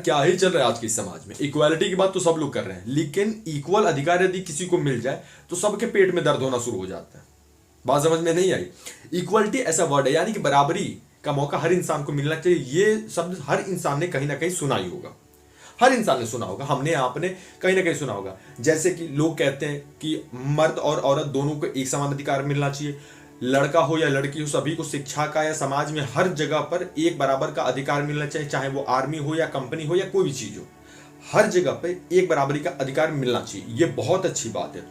क्या ही चल रहा है आज के इस समाज में। इक्वालिटी की बात तो सब लोग कर रहे हैं, लेकिन इक्वल अधिकार यदि किसी को मिल जाए तो सबके पेट में दर्द होना शुरू हो जाता है। बात समझ में नहीं आई। इक्वलिटी ऐसा वर्ड है, यानी कि बराबरी का मौका हर इंसान को मिलना चाहिए। ये शब्द हर इंसान ने कहीं ना कहीं सुना ही होगा, हर इंसान ने सुना होगा, हमने आपने कहीं ना कहीं सुना होगा। जैसे कि लोग कहते हैं कि मर्द और औरत दोनों को एक समान अधिकार मिलना चाहिए, लड़का हो या लड़की हो सभी को शिक्षा का या समाज में हर जगह पर एक बराबर का अधिकार मिलना चाहिए, चाहे वो आर्मी हो या कंपनी हो या कोई भी चीज हो, हर जगह पे एक बराबरी का अधिकार मिलना चाहिए। ये बहुत अच्छी बात है,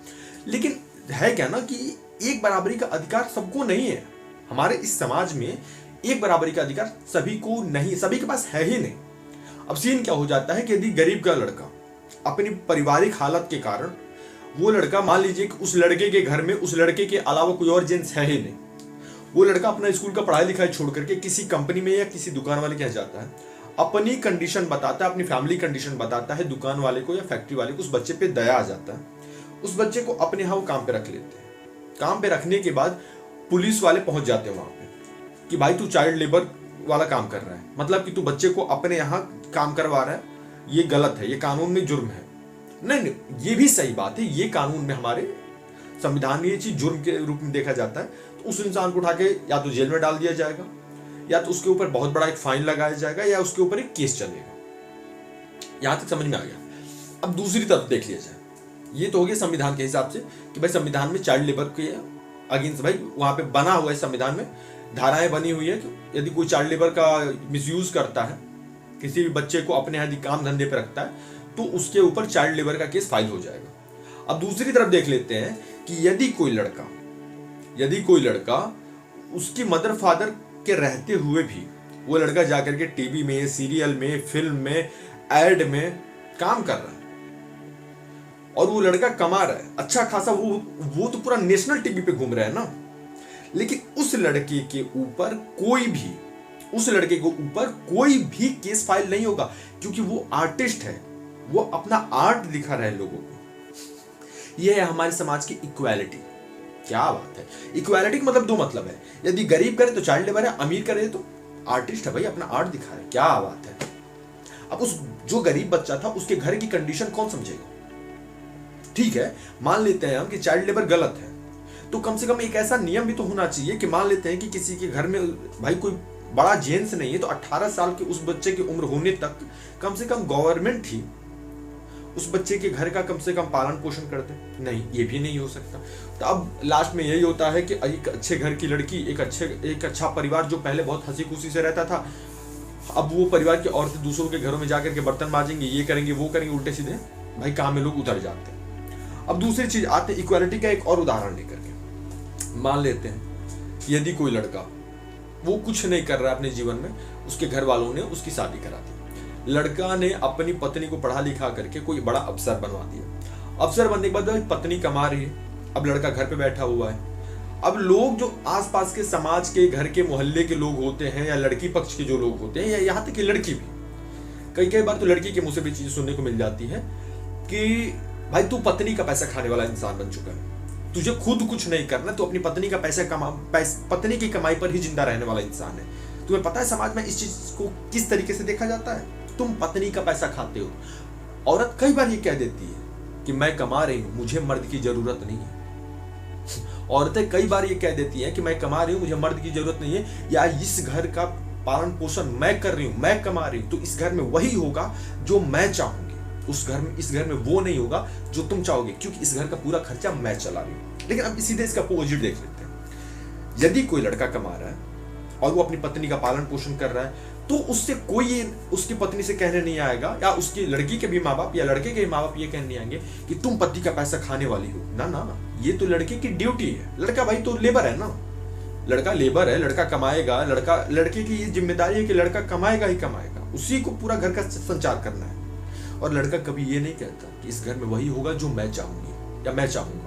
लेकिन है क्या ना कि एक बराबरी का अधिकार सबको नहीं है। हमारे इस समाज में एक बराबरी का अधिकार सभी को नहीं, सभी के पास है ही नहीं। अब सीन क्या हो जाता है कि यदि गरीब का लड़का अपनी पारिवारिक हालत के कारण, वो लड़का मान लीजिए कि उस लड़के के घर में उस लड़के के अलावा कोई और जेंट्स है ही नहीं, वो लड़का अपना स्कूल का पढ़ाई लिखाई छोड़ करके किसी कंपनी में या किसी दुकान वाले के यहाँ जाता है, अपनी कंडीशन बताता है, अपनी फैमिली कंडीशन बताता है दुकान वाले को या फैक्ट्री वाले को, उस बच्चे पे दया आ जाता है, उस बच्चे को अपने यहाँ वो काम पे रख लेते हैं। काम पे रखने के बाद पुलिस वाले पहुंच जाते हैं वहां पे कि भाई तू चाइल्ड लेबर वाला काम कर रहा है, मतलब कि तू बच्चे को अपने यहाँ काम करवा रहा है, ये गलत है, ये कानून में जुर्म है। नहीं, ये भी सही बात है, ये कानून में हमारे संविधान में ये चीज जुर्म के रूप में देखा जाता है। तो उस इंसान को उठा के या तो जेल में डाल दिया जाएगा, या तो उसके ऊपर बहुत बड़ा एक फाइन लगाया जाएगा, या उसके ऊपर एक केस चलेगा। यहां तक समझ में आ गया। अब दूसरी तरफ देख लिया जाए, ये तो हो गया संविधान के हिसाब से कि भाई संविधान में चाइल्ड लेबर के अगेंस्ट भाई वहां पे बना हुआ है, संविधान में धाराएं बनी हुई है कि यदि कोई चाइल्ड लेबर का मिसयूज करता है, किसी भी बच्चे को अपने यदि काम धंधे पे रखता है, तो उसके ऊपर चाइल्ड लेबर का केस फाइल हो जाएगा। अब दूसरी तरफ देख लेते हैं कि यदि कोई लड़का उसकी मदर फादर के रहते हुए भी वो लड़का जाकर के टीवी में, सीरियल में, फिल्म में, एड में काम कर रहा है और वो लड़का कमा रहा है अच्छा खासा, वो तो पूरा नेशनल टीवी पे घूम रहा है ना, लेकिन उस लड़के के ऊपर कोई भी केस फाइल नहीं होगा, क्योंकि वो आर्टिस्ट है, वो अपना आर्ट दिखा रहा है लोगों को। यह है हमारे समाज की इक्वालिटी। क्या बात है। इक्वालिटी का मतलब दो मतलब है, यदि गरीब करे तो चाइल्ड लेबर है, अमीर करे तो आर्टिस्ट है, भाई अपना आर्ट दिखा रहा है। क्या बात है। अब उस जो गरीब बच्चा था उसके घर की कंडीशन कौन समझेगा। ठीक है, मान लेते हैं हम कि चाइल्ड लेबर गलत है, तो कम से कम एक ऐसा नियम भी तो होना चाहिए कि मान लेते हैं कि किसी के घर में भाई कोई बड़ा जेंट्स नहीं है, तो 18 साल के उस बच्चे की उम्र होने तक कम से कम गवर्नमेंट ही उस बच्चे के घर का कम से कम पालन पोषण कर दे। नहीं, ये भी नहीं हो सकता। तो अब लास्ट में यही होता है कि एक अच्छे घर की लड़की, एक अच्छा परिवार जो पहले बहुत हंसी खुशी से रहता था, अब वो परिवार की औरतें दूसरों के घरों में जाकर के बर्तन मांजेंगे, ये करेंगे, वो करेंगे, उल्टे सीधे भाई काम में लोग उतर जाते हैं। अब दूसरी चीज आते हैं इक्वालिटी का एक और उदाहरण लेकर के। मान लेते हैं यदि कोई लड़का वो कुछ नहीं कर रहा है अपने जीवन में, उसके घर वालों ने उसकी शादी करा दी, लड़का ने अपनी पत्नी को पढ़ा लिखा करके कोई बड़ा अफसर बनवा दिया। अफसर बनने के बाद पत्नी कमा रही है, अब लड़का घर पे बैठा हुआ है। अब लोग जो आसपास के समाज के, घर के, मोहल्ले के लोग होते हैं, या लड़की पक्ष के जो लोग होते हैं, या यहाँ तक कि लड़की भी, कई बार तो लड़की के मुंह से भी चीज सुनने को मिल जाती है कि भाई तू पत्नी का पैसा खाने वाला इंसान बन चुका है, तुझे खुद कुछ नहीं करना, तू अपनी पत्नी का पत्नी की कमाई पर ही जिंदा रहने वाला इंसान है। तुम्हें पता है समाज में इस चीज को किस तरीके से देखा जाता है, तुम पत्नी का पैसा खाते हो। औरत कई बार ये कह देती है कि मैं कमा रही हूं, मुझे मर्द की जरूरत नहीं है। औरतें कई बार ये कह देती हैं कि मैं कमा रही हूं, मुझे मर्द की जरूरत नहीं है, या इस घर का पालन पोषण मैं कर रही हूं, मैं कमा रही हूं, तो इस घर में वही होगा जो मैं चाहूंगी, इस घर में वो नहीं होगा जो तुम चाहोगे, क्योंकि इस घर का पूरा खर्चा मैं चला रही हूं। लेकिन अब सीधे इसका अपोजिट देख लेते हैं। यदि कोई लड़का कमा रहा है और वो अपनी पत्नी का पालन पोषण कर रहा है, तो उससे कोई उसकी पत्नी से कहने नहीं आएगा, या उसकी लड़की के भी माँ बाप या लड़के के भी माँ बाप ये कहने नहीं आएंगे कि तुम पति का पैसा खाने वाली हो। ना ना, ये तो लड़के की ड्यूटी है। लड़का भाई तो लेबर है ना, लड़का लेबर है, लड़का कमाएगा, लड़के की ये जिम्मेदारी है कि लड़का कमाएगा ही कमाएगा, उसी को पूरा घर का संचार करना है। और लड़का कभी ये नहीं कहता कि इस घर में वही होगा जो मैं चाहूंगी या मैं चाहूंगा।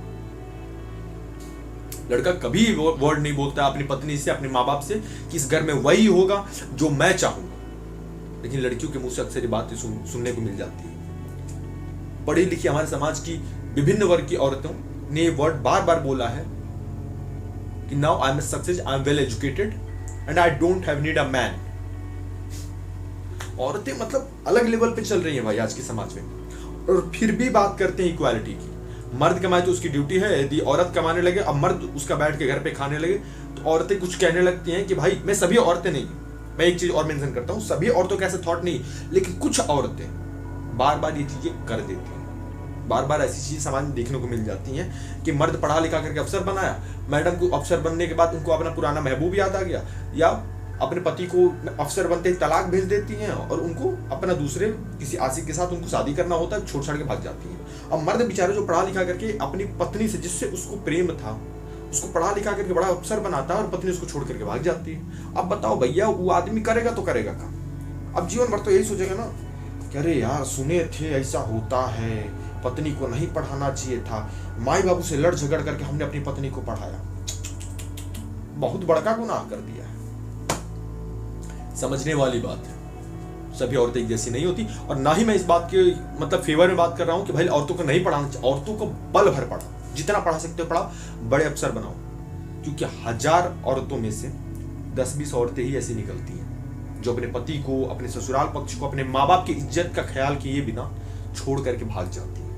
लड़का कभी वर्ड नहीं बोलता अपनी पत्नी से, अपने माँ बाप से कि इस घर में वही होगा जो मैं चाहूंगा। लेकिन लड़कियों के मुंह से अक्सर ये बातें सुनने को मिल जाती है। पढ़ी लिखी हमारे समाज की विभिन्न वर्ग की औरतों ने ये वर्ड बार बार बोला है कि now I am success, I am well educated and I don't have need a man. औरतें मतलब अलग लेवल पे चल रही हैं भाई आज के समाज में, और फिर भी बात करते हैं इक्वालिटी की। मर्द कमाए तो उसकी ड्यूटी है, यदि औरत कमाने लगे, अब मर्द उसका बैठ के घर पे खाने लगे, तो औरतें कुछ कहने लगती हैं कि भाई, मैं सभी औरतें नहीं, मैं एक चीज और मेंशन करता हूँ, सभी औरतों का ऐसा थॉट नहीं, लेकिन कुछ औरतें बार बार ये चीजें कर देती हैं। बार बार ऐसी चीज समाज में देखने को मिल जाती हैं कि मर्द पढ़ा लिखा करके अफसर बनाया, मैडम को अफसर बनने के बाद उनको अपना पुराना महबूब याद आ गया, या अपने पति को अफसर बनते ही तलाक भेज देती हैं और उनको अपना दूसरे किसी आशिक के साथ उनको शादी करना होता है, छोड़ छाड़ के भाग जाती हैं। अब मर्द बेचारे जो पढ़ा लिखा करके अपनी पत्नी से, जिससे उसको प्रेम था, उसको पढ़ा लिखा करके बड़ा अफसर बनाता है और पत्नी उसको छोड़ करके भाग जाती है। अब बताओ भैया, वो आदमी करेगा तो करेगा काम, अब जीवन भर तो यही सोचेगा ना कि अरे यार, सुने थे ऐसा होता है, पत्नी को नहीं पढ़ाना चाहिए था, माई बाबू से लड़ झगड़ करके हमने अपनी पत्नी को पढ़ाया, बहुत बड़का गुनाह कर दिया है। समझने वाली बात है, सभी औरतें एक जैसी नहीं होती, और ना ही मैं इस बात के मतलब फेवर में बात कर रहा हूं कि भाई औरतों को नहीं पढ़ाना चाहिए, औरतों को बल भर पढ़ाओ, जितना पढ़ा सकते हो पढ़ाओ, बड़े अफसर बनाओ, क्योंकि 1000 औरतों में से 10-20 औरतें ही ऐसी निकलती हैं जो अपने पति को, अपने ससुराल पक्ष को, अपने माँ बाप की इज्जत का ख्याल किए बिना छोड़ करके भाग जाती हैं।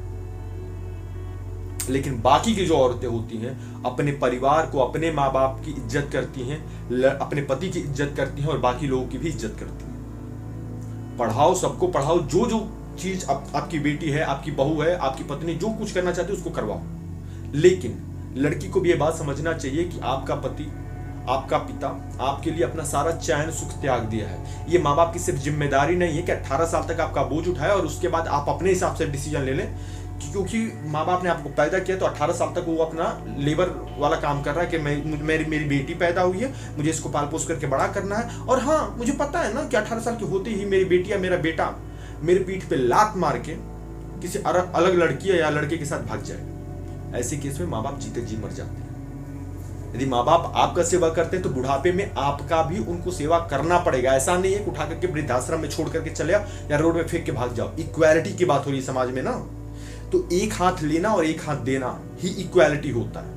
लेकिन बाकी की जो औरतें होती हैं, अपने परिवार को, अपने माँ बाप की इज्जत करती हैं, अपने पति की इज्जत करती हैं और बाकी लोगों की भी इज्जत करती हैं। पढ़ाओ, सबको पढ़ाओ, जो जो चीज आपकी बेटी है, आपकी बहू है, आपकी पत्नी जो कुछ करना चाहती है उसको करवाओ, लेकिन लड़की को भी ये बात समझना चाहिए कि आपका पति, आपका पिता आपके लिए अपना सारा चैन सुख त्याग दिया है। ये माँ बाप की सिर्फ जिम्मेदारी नहीं है कि 18 साल तक आपका बोझ उठाए और उसके बाद आप अपने हिसाब से डिसीजन ले लें, क्योंकि माँ बाप ने आपको पैदा किया तो 18 साल तक वो अपना लेबर वाला काम कर रहा है कि मेरी बेटी पैदा हुई है, मुझे इसको पाल पोस करके बड़ा करना है, और हाँ मुझे पता है ना कि 18 साल की होते ही मेरी बेटी या मेरा बेटा मेरे पीठ पे लात मार के किसी अलग लड़की या लड़के के साथ भाग जाए। ऐसे केस में माँ बाप जीते जी मर जाते हैं। यदि माँ बाप आपका सेवा करते हैं तो बुढ़ापे में आपका भी उनको सेवा करना पड़ेगा। ऐसा नहीं है कि उठा करके वृद्धाश्रम में छोड़ करके चले आओ या रोड में फेंक के भाग जाओ। इक्वालिटी की बात हो रही है समाज में ना, तो एक हाथ लेना और एक हाथ देना ही इक्वालिटी होता है।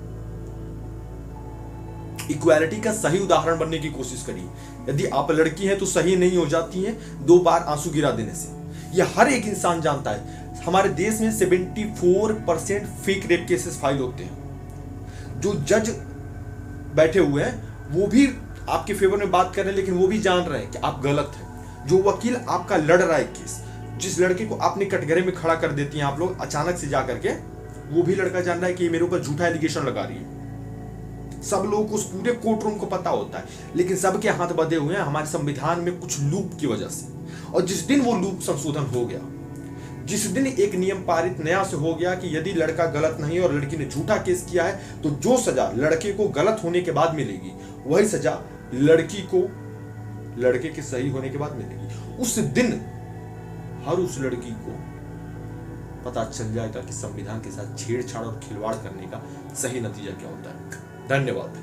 इक्वालिटी का सही उदाहरण बनने की कोशिश करिए। यदि आप लड़की हैं तो सही नहीं हो जाती हैं 2 बार आंसू गिरा देने से, यह हर एक इंसान जानता है। हमारे देश में 74% फेक रेप केसेस फाइल होते हैं। जो जज बैठे हुए हैं वो भी आपके फेवर में बात कर रहे हैं, लेकिन वो भी जान रहे हैं कि आप गलत हैं। जो वकील आपका लड़ रहा है केस, जिस लड़के को आपने कटघरे में खड़ा कर देती हैं आप लोग अचानक से जाकर के, वो भी लड़का जान रहा है कि ये मेरे ऊपर झूठा एलिगेशन लगा रही है। सब लोगों को उस पूरे कोर्ट रूम को पता होता है, लेकिन सबके हाथ बंधे हुए हैं हमारे संविधान में कुछ लूप की वजह से। और जिस दिन वो लूप संशोधन हो गया, जिस दिन एक नियम पारित नया से हो गया कि यदि लड़का गलत नहीं और लड़की ने झूठा केस किया है तो जो सजा लड़के को गलत होने के बाद मिलेगी वही सजा लड़की को लड़के के सही होने के बाद मिलेगी, उस दिन हर उस लड़की को पता चल जाएगा कि संविधान के साथ छेड़छाड़ और खिलवाड़ करने का सही नतीजा क्या होता है। धन्यवाद।